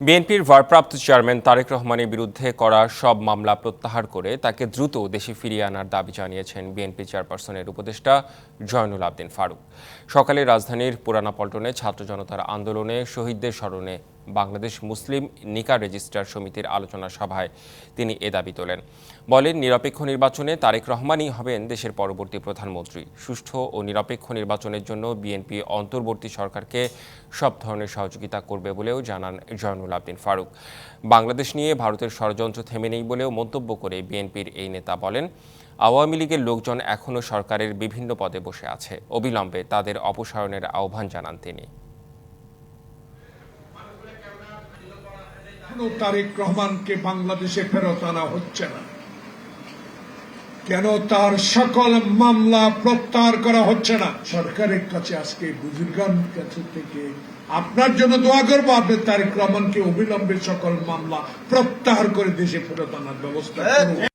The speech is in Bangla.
বিএনপির ভারপ্রাপ্ত চেয়ারম্যান তারেক রহমানের বিরুদ্ধে করা সব মামলা প্রত্যাহার করে তাকে দ্রুত দেশে ফিরিয়ে আনার দাবি জানিয়েছেন বিএনপি চেয়ারপারসনের উপদেষ্টা জয়নুল আবদিন ফারুক। সকালে রাজধানীর পুরানা পল্টনে ছাত্র জনতার আন্দোলনে শহীদদের স্মরণে বাংলাদেশ মুসলিম নিকা রেজিস্ট্রার সমিতির আলোচনা সভায় তিনি এ দাবি তোলেন। বলেন, নিরপেক্ষ নির্বাচনে তারেক রহমানই হবেন দেশের পরবর্তী প্রধানমন্ত্রী। সুষ্ঠু ও নিরপেক্ষ নির্বাচনের জন্য বিএনপি অন্তর্বর্তী সরকারকে সব ধরনের সহযোগিতা করবে বলেও জানান জয়নুল আবদিন ফারুক। বাংলাদেশ নিয়ে ভারতের ষড়যন্ত্র থেমে নেই বলেও মন্তব্য করে বিএনপির এই নেতা বলেন, আওয়ামী লীগের লোকজন এখনও সরকারের বিভিন্ন পদে বসে আছে, অবিলম্বে তাদের অপসারণের আহ্বান জানান তিনি। তারেক রহমানকে বাংলাদেশে ফেরত আনা হচ্ছে না কেন? তার সকল মামলা প্রত্যাহার করা হচ্ছে না। সরকারের কাছে আজকে বুজুর্গান কাছে থেকে আপনার জন্য দোয়া করবো, আপনি তারেক রহমানকে অবিলম্বে সকল মামলা প্রত্যাহার করে দেশে ফেরত আনার ব্যবস্থা করুন।